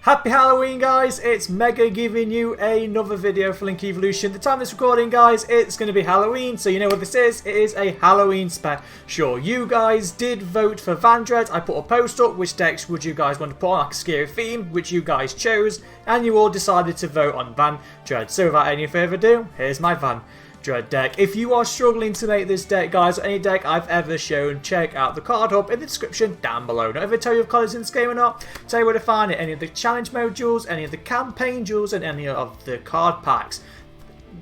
Happy Halloween, guys! It's Mega giving you another video for Link Evolution. The time of this recording, guys, it's going to be Halloween, so you know what this is. It is a Halloween special. You guys did vote for Vendread. I put a post up, which decks would you guys want to put on, like a scary theme, which you guys chose, and you all decided to vote on Vendread. So without any further ado, here's my Vendread deck. If you are struggling to make this deck, guys, or any deck I've ever shown, check out the card hub in the description down below. Not ever tell you if colours in this game or not, tell you where to find it, any of the challenge modules, any of the campaign jewels, and any of the card packs.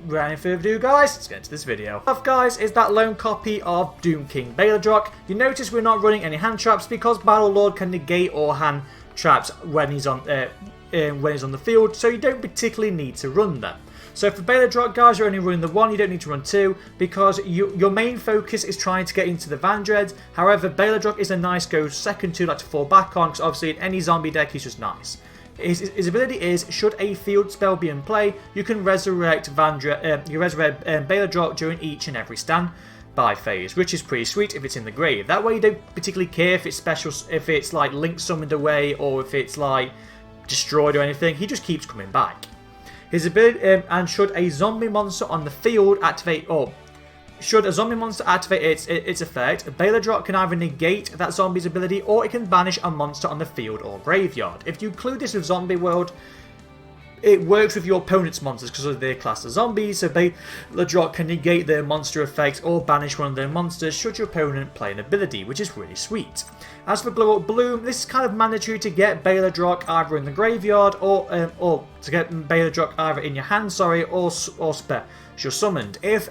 Without any further ado, guys, let's get into this video. First, guys, is that lone copy of Doom King Baladrock. You notice we're not running any hand traps because Battle Lord can negate all hand traps when he's on the field, so you don't particularly need to run them. So for Baladrock, guys, you're only running the one, you don't need to run two, because your main focus is trying to get into the Vendread. However, Baladrock is a nice go second to, like, to fall back on, because obviously in any zombie deck he's just nice. His ability is, should a field spell be in play, you can resurrect Baladrock during each and every standby phase, which is pretty sweet if it's in the grave. That way you don't particularly care if it's special, if it's like Link summoned away, or if it's like destroyed or anything, he just keeps coming back. His ability, and should a zombie monster on the field activate, or should a zombie monster activate its effect, Baladrock can either negate that zombie's ability, or it can banish a monster on the field or graveyard. If you include this with Zombie World, it works with your opponent's monsters because of their class of zombies, so Baladrock can negate their monster effect or banish one of their monsters should your opponent play an ability, which is really sweet. As for Glow Up Bloom, this is kind of mandatory to get Baladrock either in the graveyard or to get Baladrock either in your hand, or special summoned. If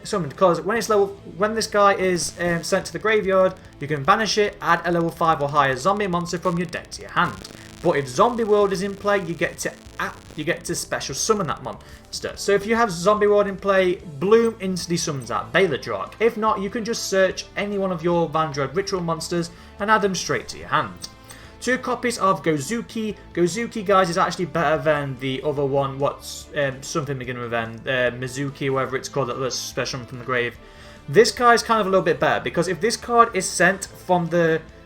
summoned, because when this guy is sent to the graveyard, you can banish it, add a level 5 or higher zombie monster from your deck to your hand. But if Zombie World is in play, you get to special summon that monster. So if you have Zombie World in play, Bloom instantly summons that Baladrock. If not, you can just search any one of your Vendread ritual monsters and add them straight to your hand. 2 copies of Gozuki. Gozuki, guys, is actually better than the other one. What's something beginning with N? Mizuki, whatever it's called, that was special from the grave. This guy is kind of a little bit better because if this card is sent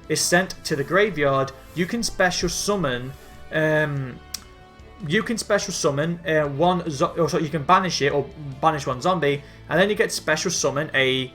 to the graveyard, you can special summon. You can banish it or banish one zombie, and then you get to special summon a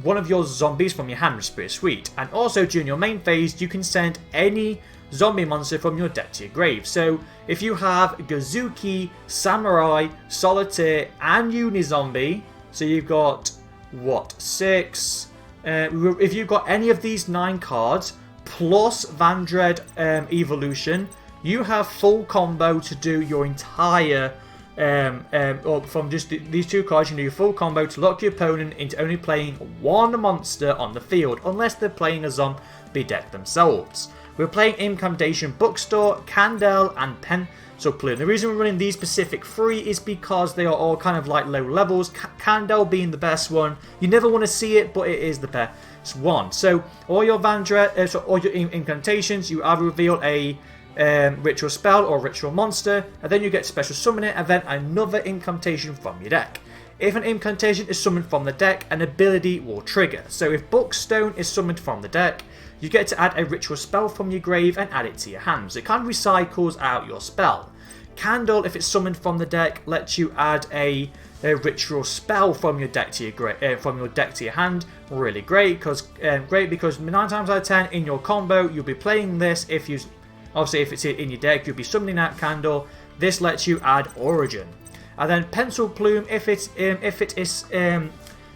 one of your zombies from your hand, which is pretty sweet. And also during your main phase, you can send any zombie monster from your deck to your grave. So if you have Gozuki, Samurai, Solitaire, and Unizombie, so you've got what, 6? If you've got any of these 9 cards plus Vendread Evolution, you have full combo to do your entire or from just these 2 cards. You can do your full combo to lock your opponent into only playing one monster on the field, unless they're playing a zombie deck themselves. We're playing Incantation Bookstore, Candle, and Pencil Plume. The reason we're running these specific 3 is because they are all kind of like low levels. Candle being the best one. You never want to see it, but it is the best one. So all your Vendread, all your incantations, you either reveal a ritual spell or ritual monster, and then you get to special summon it, and then another incantation from your deck. If an incantation is summoned from the deck, an ability will trigger. So if Bookstone is summoned from the deck, you get to add a ritual spell from your grave and add it to your hand. So it kind of recycles out your spell. Candle, if it's summoned from the deck, lets you add a ritual spell from your deck to your hand. Really great, because 9 times out of 10 in your combo you'll be playing this. Obviously, if it's in your deck, you'll be summoning that Candle. This lets you add Origin. And then Pencil Plume, if it is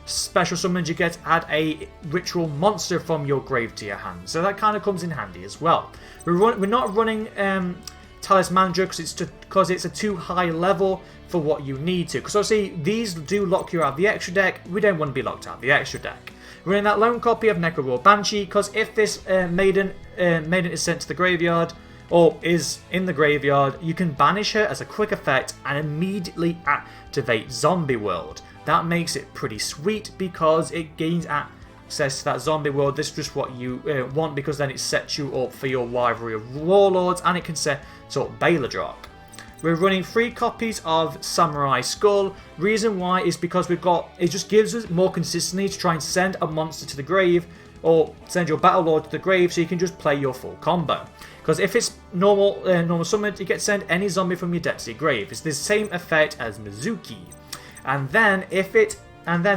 special summoned, you get to add a ritual monster from your grave to your hand. So that kind of comes in handy as well. We're not running Talismandra because it's a too high level for what you need to. Because obviously these do lock you out of the extra deck. We don't want to be locked out of the extra deck. We're in that lone copy of Necroraw Banshee because if this maiden is sent to the graveyard, or is in the graveyard, you can banish her as a quick effect and immediately activate Zombie World. That makes it pretty sweet because it gains access to that Zombie World. This is just what you want, because then it sets you up for your rivalry of Warlords, and it can set up Baladrock. We're running 3 copies of Samurai Skull. Reason why is because it just gives us more consistency to try and send a monster to the grave or send your Battle Lord to the grave so you can just play your full combo. Because if it's normal summoned, you get to send any zombie from your deck to your grave. It's the same effect as Mizuki. And then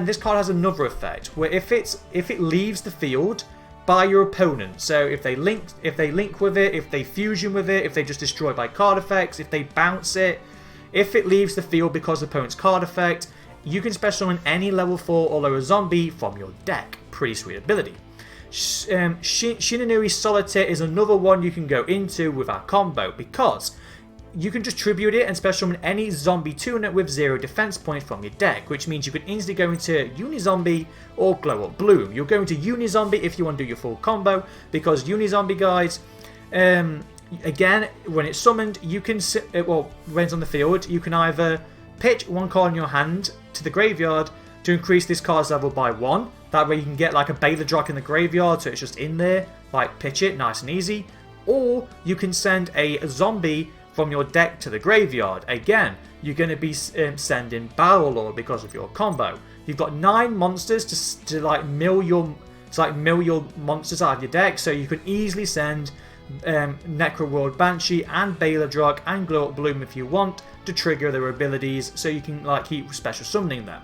this card has another effect where if it leaves the field by your opponent, so if they link with it, if they fusion with it, if they just destroy by card effects, if they bounce it, if it leaves the field because of the opponent's card effect, you can special summon any level 4 or lower zombie from your deck. Pretty sweet ability. Shinonui Solitaire is another one you can go into with our combo because you can just tribute it and special summon any zombie tuner with 0 defense points from your deck, which means you can instantly go into Unizombie or Glow Up Bloom. You'll go into Unizombie if you want to do your full combo, because Unizombie, guys, again, when it's summoned, you can when it's on the field, you can either pitch one card in your hand to the graveyard to increase this card's level by 1. That way you can get like a Baladrock in the graveyard, so it's just in there, like pitch it, nice and easy. Or you can send a zombie from your deck to the graveyard. Again, you're going to be sending Battle Lord because of your combo. You've got 9 monsters to like mill your monsters out of your deck, so you can easily send Necro World Banshee and Baladrock and Glow Up Bloom if you want to trigger their abilities, so you can like keep special summoning them.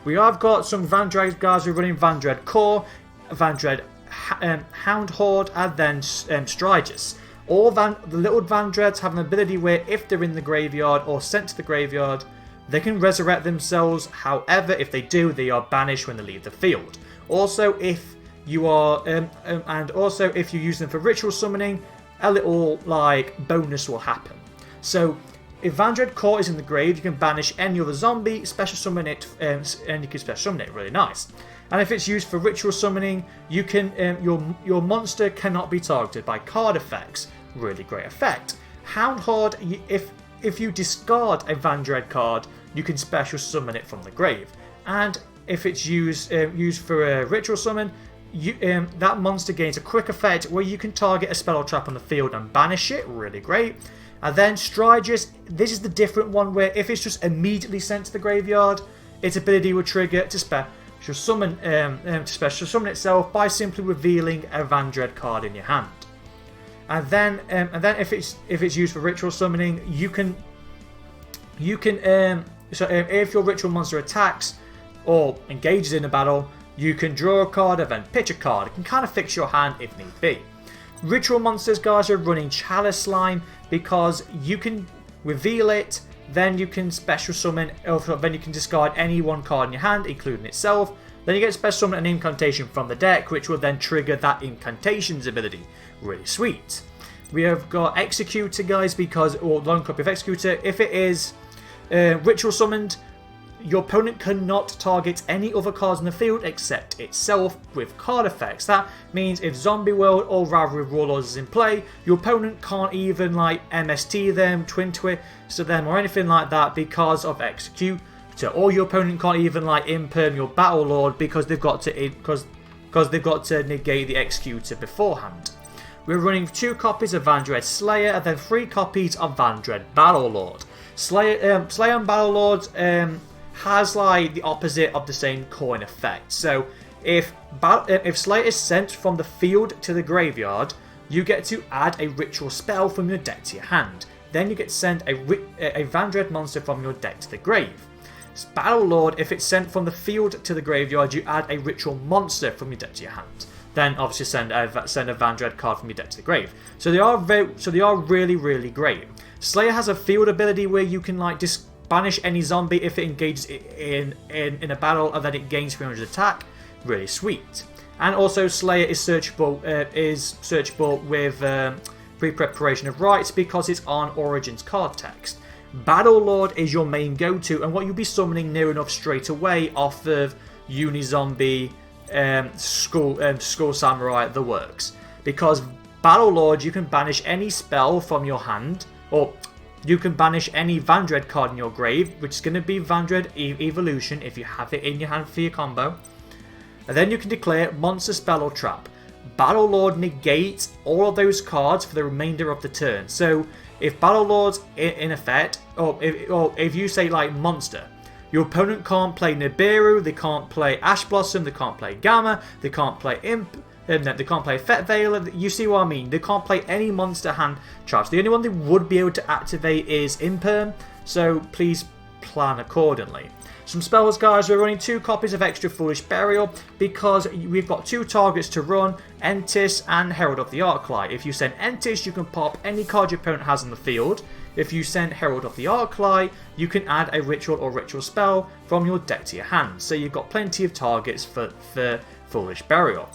We have got some Vendread guys. We're running Vendread Core, Vendread Hound Horde, and then Strigus. All the little Vendreads have an ability where if they're in the graveyard or sent to the graveyard, they can resurrect themselves. However, if they do, they are banished when they leave the field. Also, if you are, if you use them for ritual summoning, a little like bonus will happen. So, if Vendread Core is in the grave, you can banish any other zombie, special summon it, and you can special summon it. Really nice. And if it's used for ritual summoning, you can your monster cannot be targeted by card effects. Really great effect. Hound Horde, if you discard a Vendread card, you can special summon it from the grave. And if it's used for a ritual summon, that monster gains a quick effect where you can target a spell or trap on the field and banish it. Really great. And then Strigus, this is the different one where if it's just immediately sent to the graveyard, its ability will trigger to special summon itself by simply revealing a Vendread card in your hand. And then if it's used for ritual summoning, if your ritual monster attacks or engages in a battle, you can draw a card and then pitch a card. It can kind of fix your hand if need be. Ritual monsters, guys, are running Chalice Slime because you can reveal it, then you can special summon, or then you can discard any one card in your hand, including itself. Then you get special summon an incantation from the deck, which will then trigger that incantation's ability. Really sweet. We have got Executor, guys, or long copy of Executor. If it is ritual summoned, your opponent cannot target any other cards in the field except itself with card effects. That means if Zombie World or Rivalry of Warlords is in play, your opponent can't even like MST them, Twin Twist to them, or anything like that because of Executor. Or your opponent can't even like imperm your Battle Lord because they've got to negate the Executor beforehand. We're running 2 copies of Vendread Slayer and then 3 copies of Vendread Battle Lord. Slayer and Battle Lord has like the opposite of the same coin effect. So if Slayer is sent from the field to the graveyard, you get to add a ritual spell from your deck to your hand. Then you get to send a Vendread monster from your deck to the grave. Battle Lord, if it's sent from the field to the graveyard, you add a ritual monster from your deck to your hand. Then obviously send a Vendread card from your deck to the grave. So they are really, really great. Slayer has a field ability where you can like banish any zombie if it engages in a battle, and then it gains 300 attack. Really sweet. And also Slayer is searchable with pre-preparation of rites because it's on Origins card text. Battle Lord is your main go-to and what you'll be summoning near enough straight away off of Unizombie, Skull Samurai, the works. Because Battle Lord, you can banish any spell from your hand, or you can banish any Vendread card in your grave, which is going to be Vendread Evolution if you have it in your hand for your combo. And then you can declare monster, spell, or trap. Battle Lord negates all of those cards for the remainder of the turn. So if Battle Lord's in effect, or if you say like monster, Your opponent can't play Nibiru, they can't play Ash Blossom, they can't play Gamma, they can't play Imp, they can't play Fet Veiler. You see what I mean? They can't play any monster hand traps. The only one they would be able to activate is Imperm, so please plan accordingly. Some spells, guys, we're running 2 copies of Extra Foolish Burial because we've got 2 targets to run, Entis and Herald of the Arclight. If you send Entis, you can pop any card your opponent has on the field. If you send Herald of the Arclight, you can add a ritual or ritual spell from your deck to your hand. So you've got plenty of targets for Foolish Burial.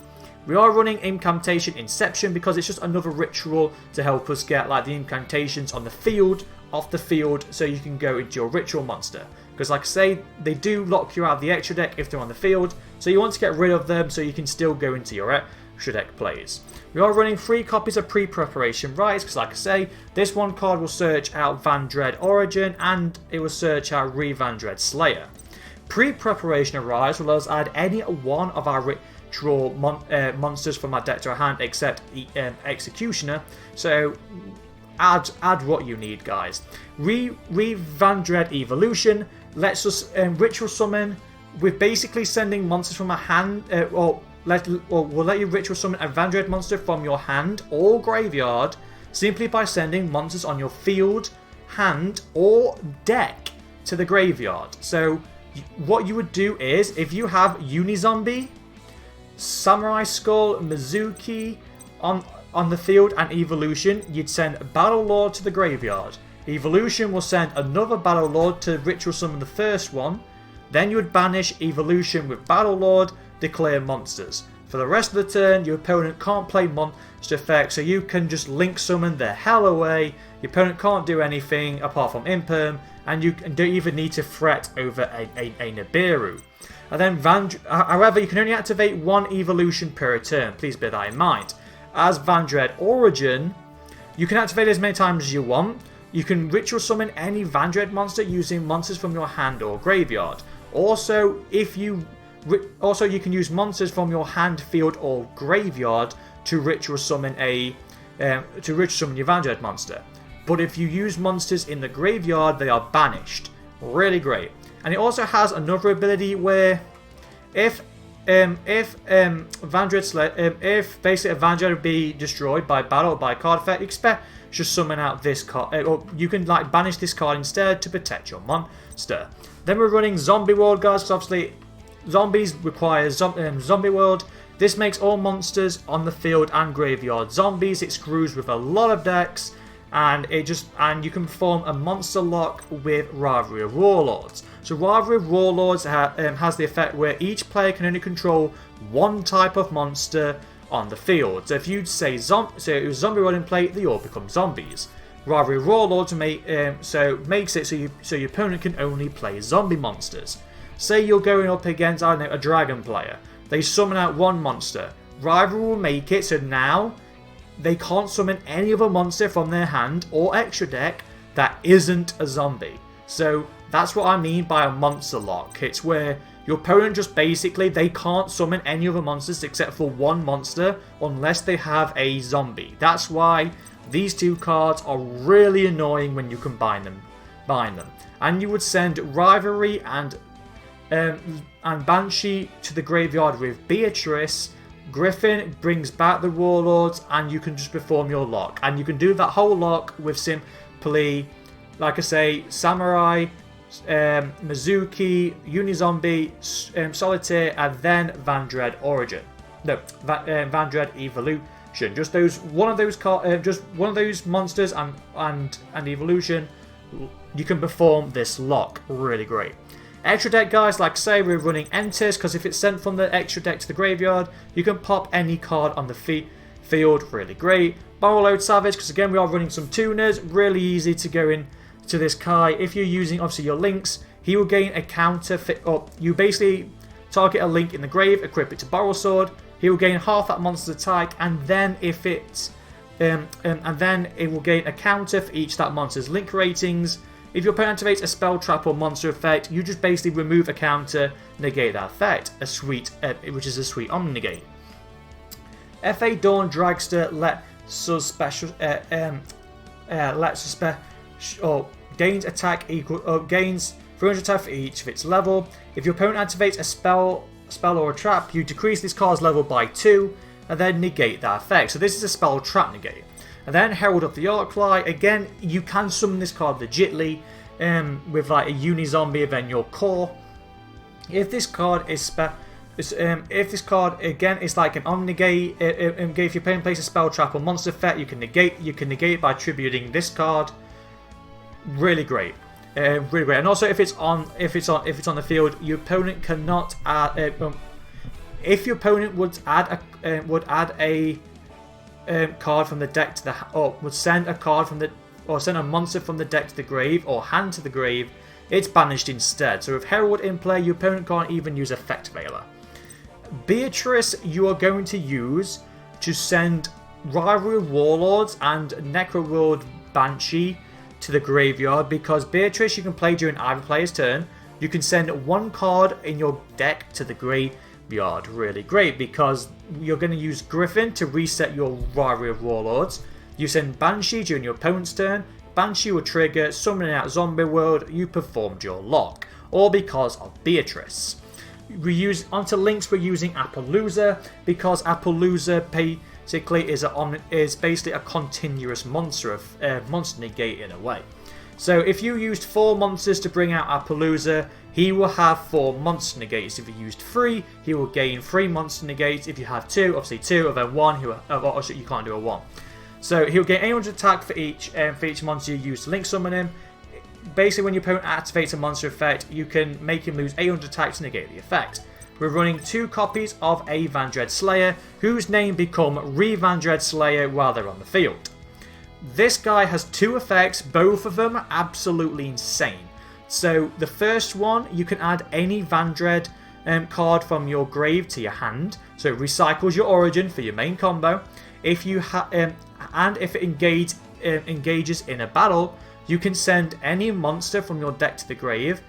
We are running Incantation Inception because it's just another ritual to help us get like the incantations on the field, off the field, so you can go into your ritual monster. Because like I say, they do lock you out of the extra deck if they're on the field, so you want to get rid of them so you can still go into your extra deck plays. We are running 3 copies of Pre-Preparation Rites because like I say, this one card will search out Vendread Origin and it will search out Vendread Slayer. Pre-Preparation Rites will let us add any one of our ritual monsters from our deck to our hand except Executioner, so add what you need, guys. Vendread Evolution lets us ritual summon with basically sending monsters from a hand, or we'll let you ritual summon a Vendread monster from your hand or graveyard simply by sending monsters on your field, hand, or deck to the graveyard. So what you would do is, if you have Unizombie, Samurai Skull, Mizuki on the field and Evolution, you'd send Battle Lord to the graveyard. Evolution will send another Battle Lord to ritual summon the first one. Then you would banish Evolution with Battle Lord, declare monsters. For the rest of the turn, your opponent can't play monster effects, so you can just link summon the hell away. Your opponent can't do anything apart from Imperm, and you don't even need to fret over a Nibiru. And then, however, you can only activate 1 Evolution per turn. Please bear that in mind. As Vendread Origin, you can activate it as many times as you want. You can ritual summon any Vendread monster using monsters from your hand or graveyard. Also, you can use monsters from your hand, field, or graveyard to ritual summon your Vendread monster. But if you use monsters in the graveyard, they are banished. Really great. And it also has another ability where if basically a Vendread would be destroyed by battle or by card effect, expect just summon out this card, or you can like banish this card instead to protect your monster. Then we're running Zombie World, guys, because obviously zombies require Zombie World. This makes all monsters on the field and graveyard zombies. It screws with a lot of decks, and you can perform a monster lock with Rivalry of Warlords. So Rivalry of Warlords has the effect where each player can only control one type of monster on the field. So if you say it was Zombie World in play, they all become zombies. Rivalry of Warlords makes it so your opponent can only play zombie monsters. Say you're going up against, I don't know, a dragon player. They summon out one monster. Rivalry will make it so now they can't summon any other monster from their hand or extra deck that isn't a zombie. So that's what I mean by a monster lock. It's where your opponent just basically, they can't summon any other monsters except for one monster unless they have a zombie. That's why these 2 cards are really annoying when you combine them. And you would send Rivalry and Banshee to the graveyard with Beatrice. Griffin brings back the Warlords, and you can just perform your lock. And you can do that whole lock with simply, like I say, Samurai, Mizuki, Unizombie, Solitaire, and then Vendread Origin. No, Vendread Evolution. Just one of those monsters and Evolution. You can perform this lock. Really great. Extra deck, guys, like I say, we're running Entis because if it's sent from the extra deck to the graveyard, you can pop any card on the field. Really great. Borrowload Savage, because again, we are running some tuners. Really easy to go in to this Kai. If you're using, obviously, your links, he will gain a counter. You basically target a link in the grave, equip it to Borrow Sword. He will gain half that monster's attack, and then if it will gain a counter for each that monster's link ratings. If your opponent activates a spell, trap, or monster effect, you just basically remove a counter, negate that effect, which is a sweet Omnigate. FA Dawn Dragster gains attack equal, gains 300 attack for each of its level. If your opponent activates a spell or a trap, you decrease this card's level by 2 and then negate that effect. So this is a spell trap negate. And then Herald of the Arclight. Again, you can summon this card legitly with like a uni-zombie and then your core. If this card is if this card again is like an on-negate, if your opponent places a spell trap or monster effect, you can negate it by attributing this card. Really great. Really great. And also if it's on the field, your opponent cannot add if your opponent would add a card from the deck to the would send a card from the send a monster from the deck to the grave or hand to the grave, it's banished instead. So with Herald in play, your opponent can't even use Effect Veiler. Beatrice you are going to use to send Rivalry of Warlords and Necroworld Banshee to the graveyard, because Beatrice you can play during either player's turn. You can send one card in your deck to the graveyard. Really great, because you're going to use Griffin to reset your Rivalry of Warlords. You send Banshee during your opponent's turn. Banshee will trigger, summoning out Zombie World, you performed your lock. All because of Beatrice. We use onto links, we're using Appaloosa, because Appaloosa basically is basically a continuous monster of monster negate in a way. So if you used 4 monsters to bring out Appaloosa, he will have 4 monster negates. If you used 3, he will gain 3 monster negates. If you have 2, obviously 2, and then 1, you can't do a 1. So he'll gain 800 attack for each monster you use to link summon him. Basically, when your opponent activates a monster effect, you can make him lose 800 attack to negate the effect. We're running 2 copies of a Vendread Slayer, whose name become Vendread Slayer while they're on the field. This guy has 2 effects, both of them are absolutely insane. So the first one, you can add any Vendread card from your grave to your hand, so it recycles your Origin for your main combo. If you and if it engages in a battle, you can send any monster from your deck to the grave,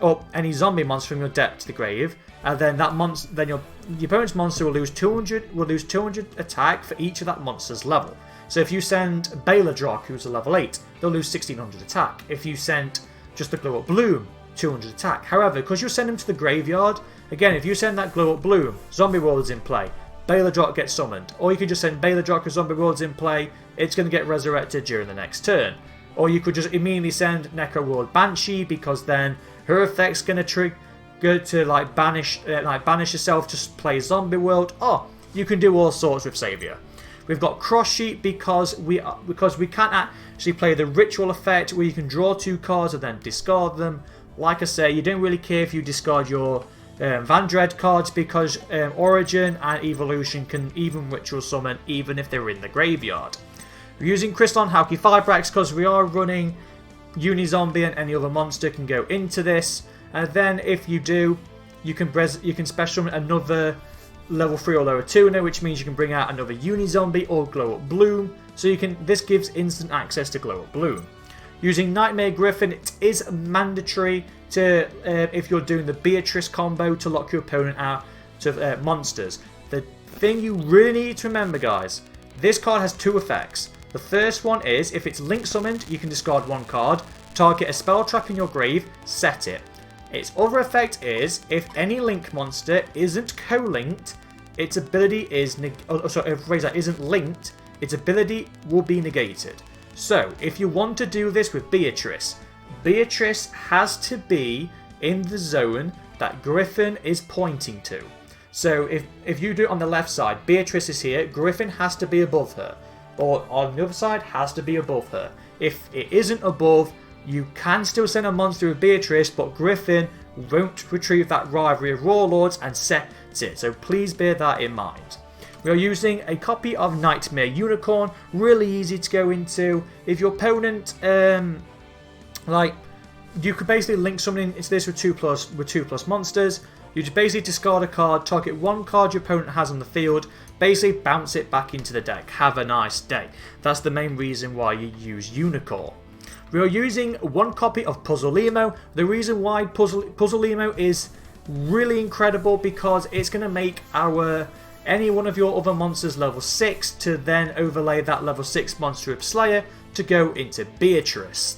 or any zombie monster from your deck to the grave, and then your opponent's monster will lose 200 attack for each of that monster's level. So if you send Baladrock, who's a level 8, they'll lose 1600 attack. If you send just the Glow Up Bloom, 200 attack. However, because you send him to the graveyard, again, if you send that Glow Up Bloom, Zombie World is in play, Baladrock gets summoned. Or you can just send Baladrock with Zombie World's in play, it's going to get resurrected during the next turn. Or you could just immediately send Necroworld Banshee, because then her effect's going to trigger to banish yourself to play Zombie World. Oh, you can do all sorts with Savior. We've got Cross Sheet because we can't actually play the Ritual effect where you can draw 2 cards and then discard them. Like I say, you don't really care if you discard your Vendread cards, because Origin and Evolution can even Ritual Summon even if they're in the graveyard. We're using Crystalline Halki Fibrax because we are running Uni-Zombie, and any other monster can go into this. And then if you do, you can special summon another level 3 or lower tuner, which means you can bring out another Uni-Zombie or Glow Up Bloom. So this gives instant access to Glow Up Bloom. Using Nightmare Griffin, it is mandatory to if you're doing the Beatrice combo to lock your opponent out to monsters. The thing you really need to remember, guys, this card has 2 effects. The first one is, if it's link summoned, you can discard 1 card, target a spell trap in your grave, set it. Its other effect is, if any link monster isn't co-linked, its ability is isn't linked, its ability will be negated. So, if you want to do this with Beatrice, Beatrice has to be in the zone that Griffin is pointing to. So, if you do it on the left side, Beatrice is here, Griffin has to be above her. Or on the other side, has to be above her. If it isn't above, you can still send a monster with Beatrice, but Griffin won't retrieve that Rivalry of Warlords and set it. So please bear that in mind. We are using a copy of Nightmare Unicorn, really easy to go into. If your opponent, you could basically link something into this with 2+ monsters. You just basically discard a card, target 1 card your opponent has on the field, basically bounce it back into the deck. Have a nice day. That's the main reason why you use Unicorn. We are using 1 copy of Puzzle Emo. The reason why Puzzle Emo is really incredible, because it's going to make any one of your other monsters level 6 to then overlay that level 6 monster of Slayer to go into Beatrice.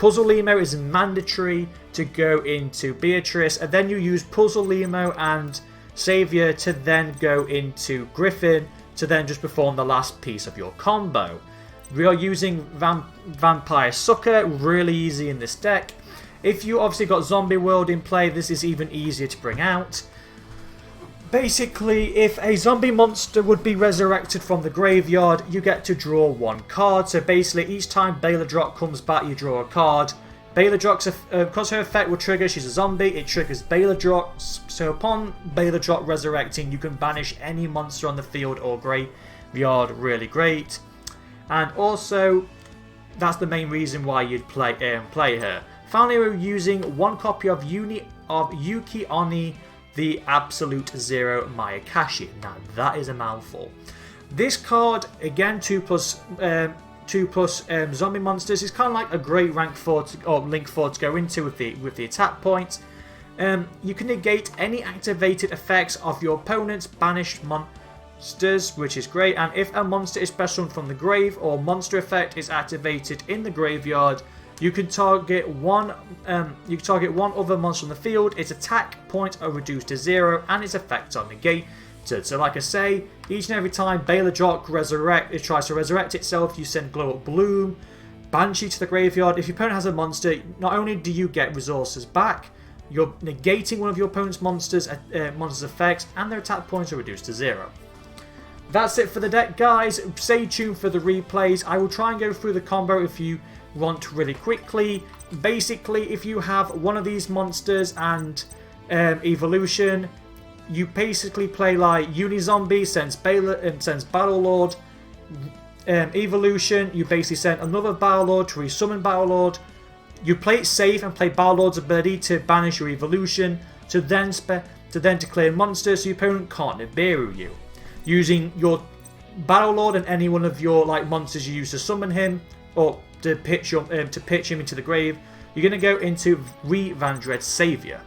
Puzzle Limo is mandatory to go into Beatrice, and then you use Puzzle Limo and Saviour to then go into Griffin to then just perform the last piece of your combo. We are using Vampire Sucker, really easy in this deck. If you obviously got Zombie World in play, this is even easier to bring out. Basically, if a zombie monster would be resurrected from the graveyard, you get to draw one card. So basically, each time Baladrock comes back, you draw a card. Baladrock's because her effect will trigger, she's a zombie, it triggers Baladrock. So upon Baladrock resurrecting, you can banish any monster on the field or graveyard. Really great. And also, that's the main reason why you'd play her. Finally, we're using one copy of Yuki Oni, the Absolute Zero Mayakashi. Now that is a mouthful. This card, again, 2+ zombie monsters, is kind of like a great rank 4 or link 4 to go into with the attack points. You can negate any activated effects of your opponent's banished monsters, which is great. And if a monster is special from the grave or monster effect is activated in the graveyard, you can target one other monster on the field. Its attack points are reduced to 0 and its effects are negated. So like I say, each and every time Baladrock tries to resurrect itself, you send Glow Up Bloom, Banshee to the graveyard. If your opponent has a monster, not only do you get resources back, you're negating one of your opponent's monsters' effects, and their attack points are reduced to 0. That's it for the deck, guys. Stay tuned for the replays. I will try and go through the combo if you want really quickly. Basically, if you have one of these monsters and Evolution, you basically play like Unizombie, sends Battlelord. Evolution, you basically send another Battlelord to resummon Battlelord. You play it safe and play Battlelord's ability to banish your Evolution to then declare monsters so your opponent can't Nibiru you. Using your Battlelord and any one of your monsters you use to summon him or to pitch him into the grave, you're going to go into Vendread Saviour.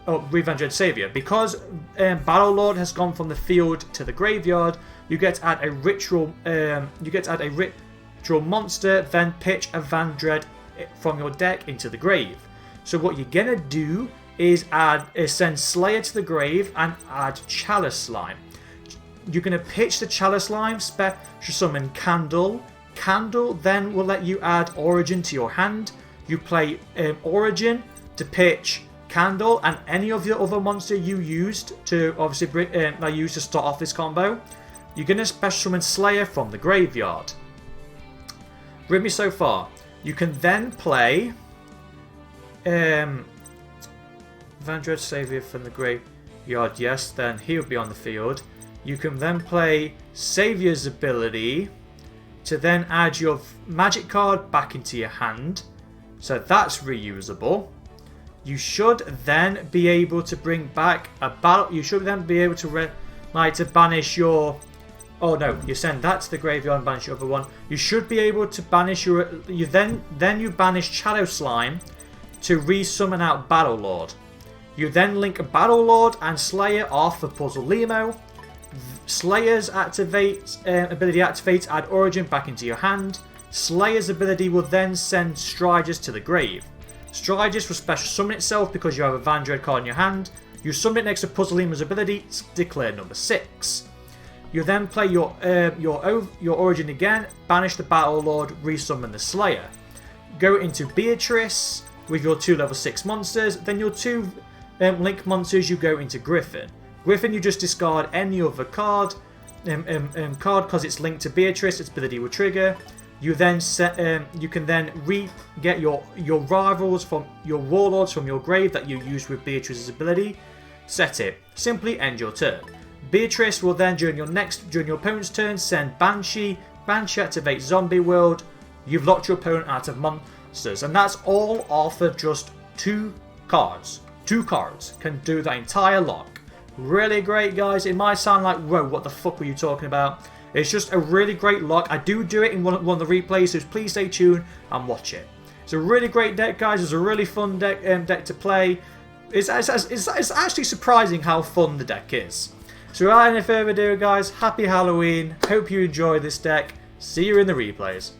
Vendread Saviour. Because Battlelord has gone from the field to the graveyard, you get to add a ritual. Monster, then pitch a Vendread from your deck into the grave. So what you're gonna do is send Slayer to the grave and add Chalice Slime. You're gonna pitch the Chalice Slime, special summon Candle. Candle then will let you add Origin to your hand. You play Origin to pitch Candle and any of the other monster you used to obviously use to start off this combo. You're gonna special summon Slayer from the graveyard. With me so far. You can then play Vendread Saviour from the graveyard. Yes, then he'll be on the field. You can then play Saviour's ability to then add your magic card back into your hand. So that's reusable. You should then be able to bring back a battle. You should then be able to to banish your. Oh no, you send that to the graveyard and banish your other one. You should be able to banish your. You banish Shadow Slime to resummon out Battlelord. You then link Battlelord and Slayer off for Puzzle Limo. Slayer's ability activates, add Origin back into your hand. Slayer's ability will then send Strigus to the grave. Strigus will special summon itself because you have a Vendread card in your hand. You summon it next to Puzzle Limo's ability, declare number 6. You then play your Origin again, banish the Battlelord, resummon the Slayer. Go into Beatrice with your 2 level 6 monsters, then your 2 link monsters you go into Griffin. Griffin you just discard any other card because it's linked to Beatrice, its ability will trigger. You then you can then get your rivals from your warlords from your grave that you used with Beatrice's ability. Set it. Simply end your turn. Beatrice will then during your opponent's turn send Banshee. Banshee activates Zombie World. You've locked your opponent out of monsters, and that's all off of just 2 cards. 2 cards can do that entire lock. Really great, guys. It might sound like, whoa, what the fuck were you talking about? It's just a really great lock. I do it in one of the replays, so please stay tuned and watch it. It's a really great deck, guys. It's a really fun deck to play. It's actually surprising how fun the deck is. So without any further ado, guys, happy Halloween. Hope you enjoy this deck. See you in the replays.